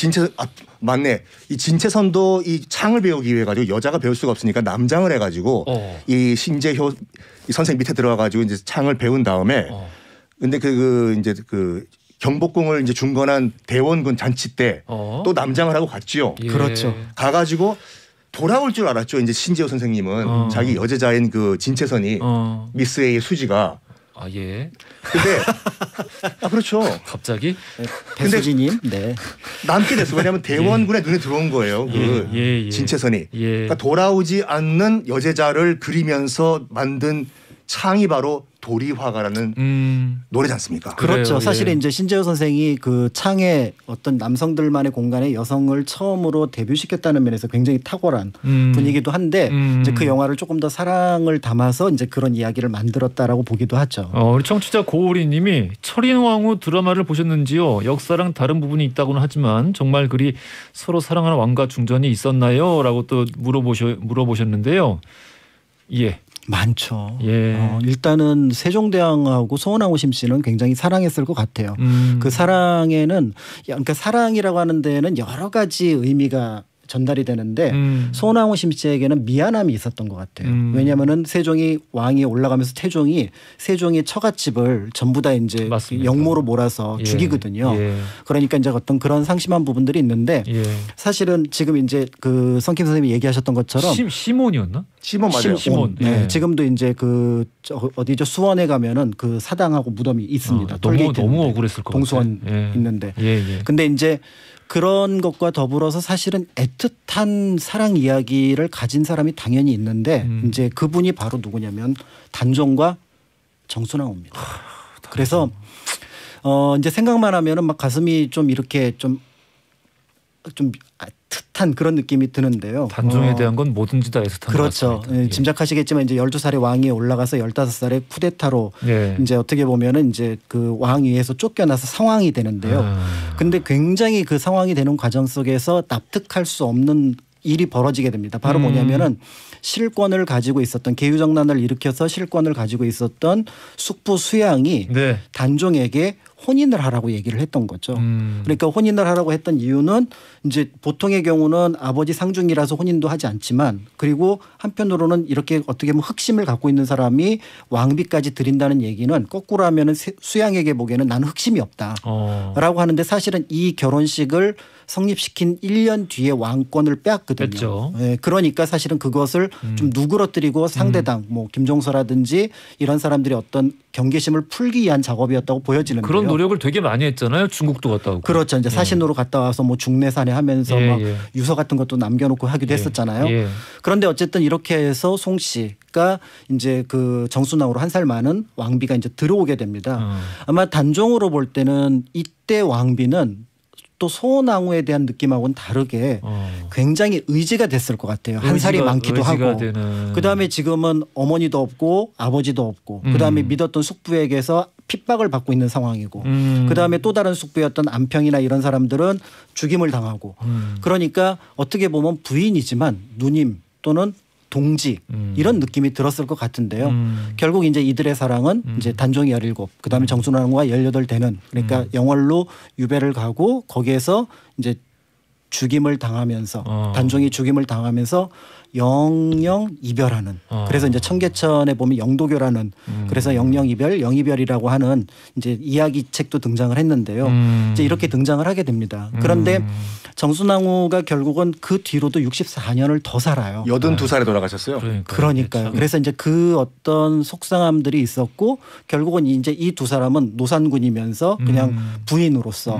Speaker 3: 맞네. 이 진채선도 이 창을 배우기 위해 가지고 여자가 배울 수가 없으니까 남장을 해가지고 이 신재효 이 선생 밑에 들어가가지고 이제 창을 배운 다음에 근데 이제 경복궁을 이제 중건한 대원군 잔치 때 또 남장을 하고 갔지요.
Speaker 2: 그렇죠.
Speaker 3: 가가지고 돌아올 줄 알았죠. 이제 신재호 선생님은 자기 여제자인 그 진채선이 미스 A 수지가.
Speaker 1: 예.
Speaker 3: 근데 그렇죠.
Speaker 1: 갑자기?
Speaker 2: 배수진님. 네.
Speaker 3: 남게 됐어. 왜냐하면 대원군의 눈에 들어온 거예요. 진채선이. 그러니까 돌아오지 않는 여제자를 그리면서 만든 창이 바로 도리화가라는 노래지 않습니까?
Speaker 2: 그렇죠.
Speaker 1: 그래요,
Speaker 2: 사실은
Speaker 1: 예.
Speaker 2: 이제 신재호 선생이 그 창에 어떤 남성들만의 공간에 여성을 처음으로 데뷔시켰다는 면에서 굉장히 탁월한 분이기도 한데 이제 그 영화를 조금 더 사랑을 담아서 이제 그런 이야기를 만들었다라고 보기도 하죠.
Speaker 1: 우리 청취자 고우리님이 철인왕후 드라마를 보셨는지요? 역사랑 다른 부분이 있다고는 하지만 정말 그리 서로 사랑하는 왕과 중전이 있었나요? 라고 또 물어보셨는데요. 예.
Speaker 2: 많죠.
Speaker 1: 예.
Speaker 2: 일단은 세종대왕하고 소원왕후 심씨는 굉장히 사랑했을 것 같아요. 그 사랑에는 그러니까 사랑이라고 하는 데는 여러 가지 의미가 전달이 되는데 소원왕후 심씨에게는 미안함이 있었던 것 같아요. 왜냐하면은 세종이 왕이 올라가면서 태종이 세종의 처갓집을 전부 다 이제
Speaker 1: 맞습니다.
Speaker 2: 영모로 몰아서
Speaker 1: 예.
Speaker 2: 죽이거든요.
Speaker 1: 예.
Speaker 2: 그러니까 이제 어떤 그런 상심한 부분들이 있는데
Speaker 1: 예.
Speaker 2: 사실은 지금 이제 그 성킴 선생님이 얘기하셨던 것처럼
Speaker 1: 시몬이었나?
Speaker 3: 시몬 맞아요.
Speaker 1: 시몬.
Speaker 2: 네.
Speaker 1: 예.
Speaker 2: 지금도 이제 그 어디죠 수원에 가면은 그 사당하고 무덤이 있습니다.
Speaker 1: 너무 억울했을 것
Speaker 2: 동수원
Speaker 1: 같아요. 예.
Speaker 2: 있는데.
Speaker 1: 예.
Speaker 2: 근데 이제 그런 것과 더불어서 사실은 애틋한 사랑 이야기를 가진 사람이 당연히 있는데 이제 그분이 바로 누구냐면 단종과 정순왕후입니다. 그래서 이제 생각만 하면은 막 가슴이 좀 이렇게 좀 애틋한 그런 느낌이 드는데요.
Speaker 1: 단종에 대한 건 뭐든지 다 애틋한
Speaker 2: 그렇죠.
Speaker 1: 것 같습니다.
Speaker 2: 예, 짐작하시겠지만 이제 12살의 왕이 올라가서 15살의 쿠데타로 이제 어떻게 보면은 이제 그 왕위에서 쫓겨나서 상왕이 되는데요. 근데 굉장히 그 상황이 되는 과정 속에서 납득할 수 없는 일이 벌어지게 됩니다. 바로 뭐냐면은 실권을 가지고 있었던 계유정난을 일으켜서 실권을 가지고 있었던 숙부 수양이 단종에게 혼인을 하라고 얘기를 했던 거죠. 그러니까 혼인을 하라고 했던 이유는 이제 보통의 경우는 아버지 상중이라서 혼인도 하지 않지만 그리고 한편으로는 이렇게 어떻게 보면 흑심을 갖고 있는 사람이 왕비까지 드린다는 얘기는 거꾸로 하면은 수양에게 보기에는 나는 흑심이 없다라고 하는데 사실은 이 결혼식을 성립시킨 1년 뒤에 왕권을 빼앗거든요. 네, 그러니까 사실은 그것을 좀 누그러뜨리고 상대당 뭐 김종서라든지 이런 사람들이 어떤 경계심을 풀기 위한 작업이었다고 보여지는데요.
Speaker 1: 그런 노력을 되게 많이 했잖아요. 중국도 갔다 오고.
Speaker 2: 그렇죠. 이제 사신으로 갔다 와서 뭐 중내산에 하면서 막 유서 같은 것도 남겨놓고 하기도 했었잖아요. 그런데 어쨌든 이렇게 해서 송 씨가 이제 그 정순왕후로 한 살 많은 왕비가 이제 들어오게 됩니다. 아마 단종으로 볼 때는 이때 왕비는 또 소원왕후에 대한 느낌하고는 다르게 굉장히 의지가 됐을 것 같아요. 한 살이 많기도 하고. 그다음에 지금은 어머니도 없고 아버지도 없고 그다음에 믿었던 숙부에게서 핍박을 받고 있는 상황이고 그다음에 또 다른 숙부였던 안평이나 이런 사람들은 죽임을 당하고 그러니까 어떻게 보면 부인이지만 누님 또는 동지 이런 느낌이 들었을 것 같은데요. 결국 이제 이들의 사랑은 이제 단종이 17, 그다음에 정순왕후가 18 되는 그러니까 영월로 유배를 가고 거기에서 이제 죽임을 당하면서 단종이 죽임을 당하면서 영영 이별하는 그래서 이제 청계천에 보면 영도교라는 그래서 영영 이별 영이별이라고 하는 이제 이야기책도 등장을 했는데요. 이제 이렇게 등장을 하게 됩니다. 그런데 정순왕후가 결국은 그 뒤로도 64년을 더 살아요.
Speaker 3: 82살에 돌아가셨어요.
Speaker 2: 그러니까요. 그래서 이제 그 어떤 속상함들이 있었고 결국은 이제 이 두 사람은 노산군이면서 그냥 부인으로서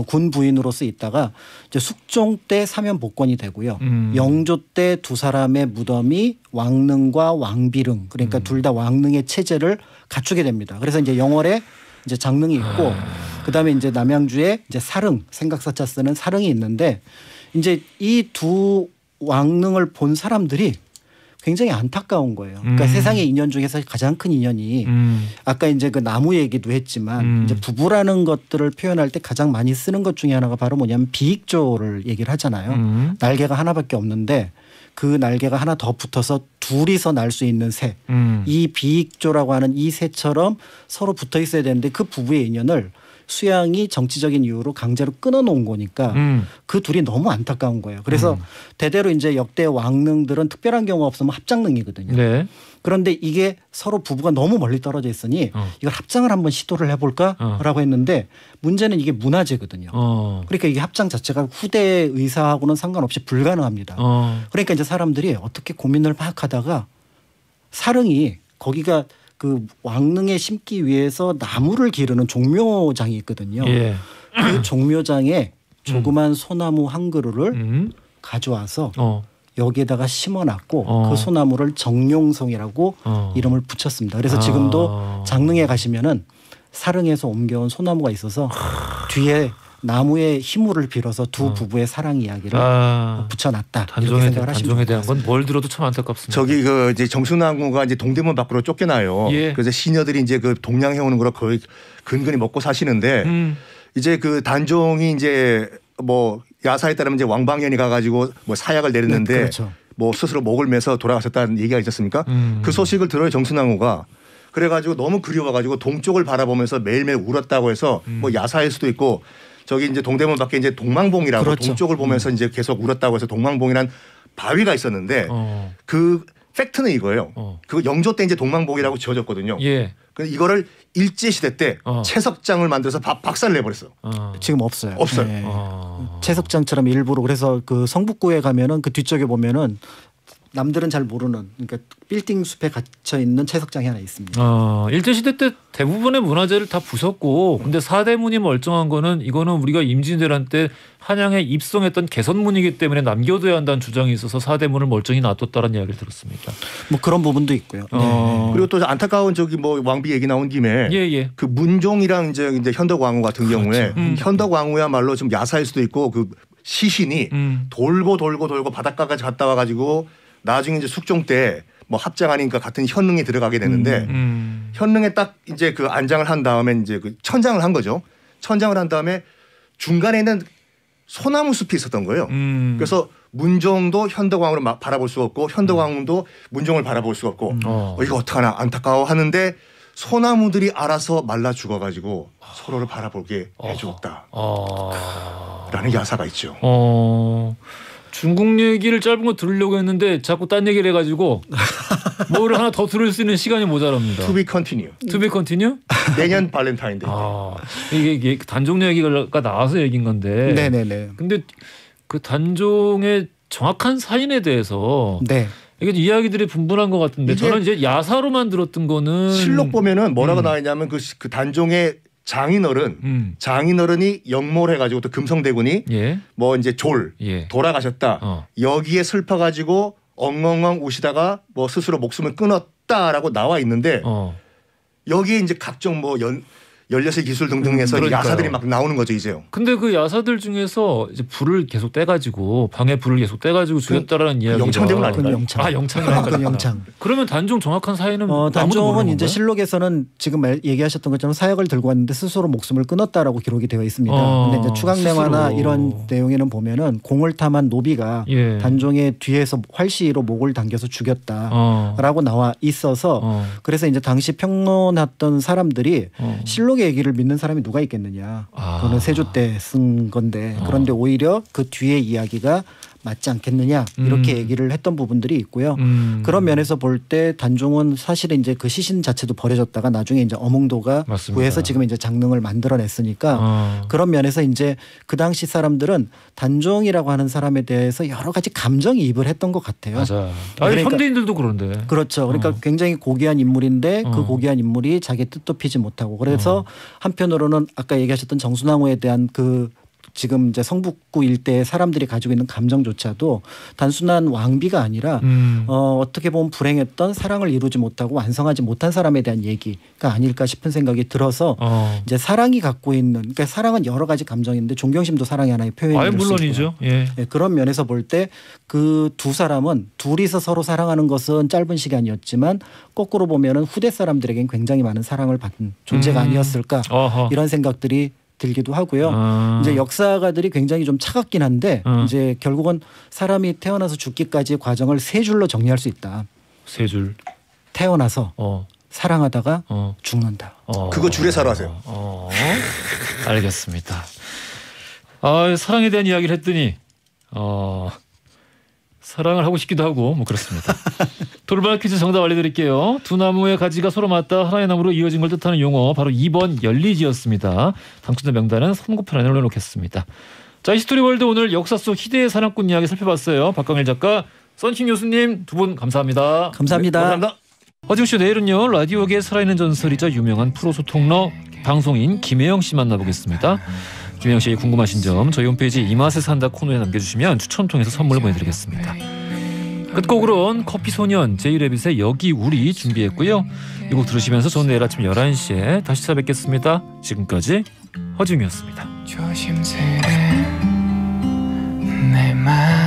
Speaker 2: 군 부인으로서 있다가 이제 숙종 때 사면 복권이 되고요. 영조 때 두 사람의 무덤이 왕릉과 왕비릉 그러니까 둘 다 왕릉의 체제를 갖추게 됩니다. 그래서 이제 영월에 이제 장릉이 있고 그다음에 이제 남양주에 이제 사릉 생각사자 쓰는 사릉이 있는데 이제 이 두 왕릉을 본 사람들이 굉장히 안타까운 거예요. 그러니까 세상의 인연 중에서 가장 큰 인연이 아까 이제 그 나무 얘기도 했지만 이제 부부라는 것들을 표현할 때 가장 많이 쓰는 것 중에 하나가 바로 뭐냐면 비익조를 얘기를 하잖아요. 날개가 하나밖에 없는데 그 날개가 하나 더 붙어서 둘이서 날 수 있는 새. 이 비익조라고 하는 이 새처럼 서로 붙어 있어야 되는데 그 부부의 인연을 수양이 정치적인 이유로 강제로 끊어놓은 거니까 그 둘이 너무 안타까운 거예요. 그래서 대대로 이제 역대 왕릉들은 특별한 경우가 없으면 합장릉이거든요.
Speaker 1: 네.
Speaker 2: 그런데 이게 서로 부부가 너무 멀리 떨어져 있으니 이걸 합장을 한번 시도를 해볼까라고 했는데 문제는 이게 문화재거든요. 그러니까 이게 합장 자체가 후대 의사하고는 상관없이 불가능합니다. 그러니까 이제 사람들이 어떻게 고민을 막 하다가 사릉이 거기가 그 왕릉에 심기 위해서 나무를 기르는 종묘장이 있거든요. 그 종묘장에 조그만 소나무 한 그루를 가져와서 여기에다가 심어놨고 그 소나무를 정룡송이라고 이름을 붙였습니다. 그래서 지금도 장릉에 가시면은 사릉에서 옮겨온 소나무가 있어서 뒤에 나무의 힘을 빌어서 두 부부의 사랑 이야기를 붙여놨다.
Speaker 1: 단종에 대한 건 뭘 들어도 참 안타깝습니다.
Speaker 3: 저기 그 이제 정순왕후가 이제 동대문 밖으로 쫓겨나요. 예. 그래서 시녀들이 이제 그 동양 해오는 거로 거의 근근히 먹고 사시는데 이제 그 단종이 이제 뭐 야사에 따르면 이제 왕방현이 가가지고 뭐 사약을 내렸는데 그렇죠. 뭐 스스로 목을 매서 돌아가셨다는 얘기가 있었습니까? 그 소식을 들어요 정순왕후가. 그래가지고 너무 그리워가지고 동쪽을 바라보면서 매일매일 울었다고 해서 뭐 야사일 수도 있고. 저기 이제 동대문 밖에 이제 동망봉이라고 그렇죠. 동쪽을 보면서 이제 계속 울었다고 해서 동망봉이란 바위가 있었는데 그 팩트는 이거예요. 그 영조 때 이제 동망봉이라고 지어졌거든요. 예. 이거를 일제 시대 때 채석장을 만들어서 박살을 내버렸어.
Speaker 2: 지금 없어요.
Speaker 3: 없어요.
Speaker 2: 네. 채석장처럼 일부러 그래서 그 성북구에 가면은 그 뒤쪽에 보면은 남들은 잘 모르는 그러니까 빌딩 숲에 갇혀 있는 채석장이 하나 있습니다.
Speaker 1: 일제 시대 때 대부분의 문화재를 다 부쉈고 근데 사대문이 멀쩡한 거는 이거는 우리가 임진왜란 때 한양에 입성했던 개선문이기 때문에 남겨둬야 한다는 주장이 있어서 사대문을 멀쩡히 놔뒀다는 이야기를 들었습니다.
Speaker 2: 뭐 그런 부분도 있고요. 네.
Speaker 3: 그리고 또 안타까운 저기 뭐 왕비 얘기 나온 김에 그 문종이랑 이제 현덕왕후 같은 그렇죠. 경우에 현덕왕후야말로 좀 야사일 수도 있고 그 시신이 돌고 바닷가까지 갔다 와가지고 나중에 이제 숙종 때 뭐 합장하니까 같은 현릉에 들어가게 되는데 현릉에 딱 이제 그 안장을 한 다음에 이제 그 천장을 한 거죠. 천장을 한 다음에 중간에는 소나무 숲이 있었던 거예요. 그래서 문종도 현덕왕후를 바라볼 수가 없고 현덕왕후도 문종을 바라볼 수가 없고 이거 어떡하나 안타까워 하는데 소나무들이 알아서 말라 죽어가지고 서로를 바라보게 해주었다. 라는 야사가 있죠.
Speaker 1: 중국 얘기를 짧은 거 들으려고 했는데 자꾸 딴 얘기를 해가지고 뭐를 하나 더 들을 수 있는 시간이 모자랍니다.
Speaker 3: To be continue.
Speaker 1: To be continue?
Speaker 3: 내년 발렌타인데이.
Speaker 1: 이게 단종 얘기가 나와서 얘기인 건데.
Speaker 2: 네네네.
Speaker 1: 근데 그 단종의 정확한 사인에 대해서 이게 이야기들이 분분한 것 같은데 저는 이제 야사로만 들었던 거는
Speaker 3: 실록 보면은 뭐라고 나와 있냐면 그 단종의 장인어른이 영몰해가지고 또 금성대군이 뭐 이제 돌아가셨다. 여기에 슬퍼가지고 엉엉엉 우시다가 뭐 스스로 목숨을 끊었다라고 나와 있는데 여기에 이제 각종 뭐 연례술 기술 등등해서 야사들이 막 나오는 거죠 이제요.
Speaker 1: 근데 그 야사들 중에서 이제 불을 계속 떼가지고 방에 불을 계속 떼가지고 죽였다라는 이야기가
Speaker 3: 영창대군 아닌가요?
Speaker 1: 영창. 그러면 단종 정확한 사인은
Speaker 2: 단종은 이제 실록에서는 지금 얘기하셨던 것처럼 사약을 들고 왔는데 스스로 목숨을 끊었다라고 기록이 되어 있습니다. 근데 이제 추강내화나 이런 내용에는 보면은 공을 탐한 노비가 단종의 뒤에서 활시로 목을 당겨서 죽였다라고 나와 있어서 그래서 이제 당시 평론했던 사람들이 실록 얘기를 믿는 사람이 누가 있겠느냐. 그거는 세조 때 쓴 건데 그런데 오히려 그 뒤에 이야기가 맞지 않겠느냐 이렇게 얘기를 했던 부분들이 있고요. 그런 면에서 볼 때 단종은 사실은 이제 그 시신 자체도 버려졌다가 나중에 이제 어몽도가 구해서 지금 이제 장릉을 만들어냈으니까 그런 면에서 이제 그 당시 사람들은 단종이라고 하는 사람에 대해서 여러 가지 감정이입을 했던 것 같아요.
Speaker 1: 맞아. 그러니까, 현대인들도 그런데.
Speaker 2: 그렇죠. 그러니까 굉장히 고귀한 인물인데 그 고귀한 인물이 자기 뜻도 피지 못하고 그래서 한편으로는 아까 얘기하셨던 정순왕후에 대한 그 지금 이제 성북구 일대의 사람들이 가지고 있는 감정조차도 단순한 왕비가 아니라 어떻게 보면 불행했던 사랑을 이루지 못하고 완성하지 못한 사람에 대한 얘기가 아닐까 싶은 생각이 들어서 이제 사랑이 갖고 있는 그러니까 사랑은 여러 가지 감정인데 존경심도 사랑의 하나의 표현이 될 수
Speaker 1: 물론이죠.
Speaker 2: 예. 그런 면에서 볼 때 그 두 사람은 둘이서 서로 사랑하는 것은 짧은 시간이었지만 거꾸로 보면은 후대 사람들에겐 굉장히 많은 사랑을 받은 존재가 아니었을까 이런 생각들이 들기도 하고요. 이제 역사가들이 굉장히 좀 차갑긴 한데 이제 결국은 사람이 태어나서 죽기까지의 과정을 세 줄로 정리할 수 있다.
Speaker 1: 세 줄.
Speaker 2: 태어나서 사랑하다가 죽는다.
Speaker 3: 그거 줄여서로 하세요.
Speaker 1: 알겠습니다. 사랑에 대한 이야기를 했더니 사랑을 하고 싶기도 하고 뭐 그렇습니다. 돌발 퀴즈 정답 알려드릴게요. 두 나무의 가지가 서로 맞닿아 하나의 나무로 이어진 걸 뜻하는 용어 바로 2번 열리지였습니다. 당첨자 명단은 선거편에 올려놓겠습니다. 자, 히스토리월드 오늘 역사 속 희대의 사냥꾼 이야기 살펴봤어요. 박광일 작가, 썬킹 교수님 두 분 감사합니다.
Speaker 2: 감사합니다.
Speaker 3: 네, 감사합니다.
Speaker 1: 허지웅쇼 내일은요. 라디오계의 살아있는 전설이자 유명한 프로소통러 방송인 김혜영 씨 만나보겠습니다. 김혜영 씨 궁금하신 점 저희 홈페이지 이 맛에 산다 코너에 남겨주시면 추첨 통해서 선물 보내드리겠습니다. 끝곡으로는 커피소년 제이레빗의 여기 우리 준비했고요. 이 곡 들으시면서 저는 내일 아침 11시에 다시 찾아뵙겠습니다. 지금까지 허지웅이었습니다. 조심스레 내 맘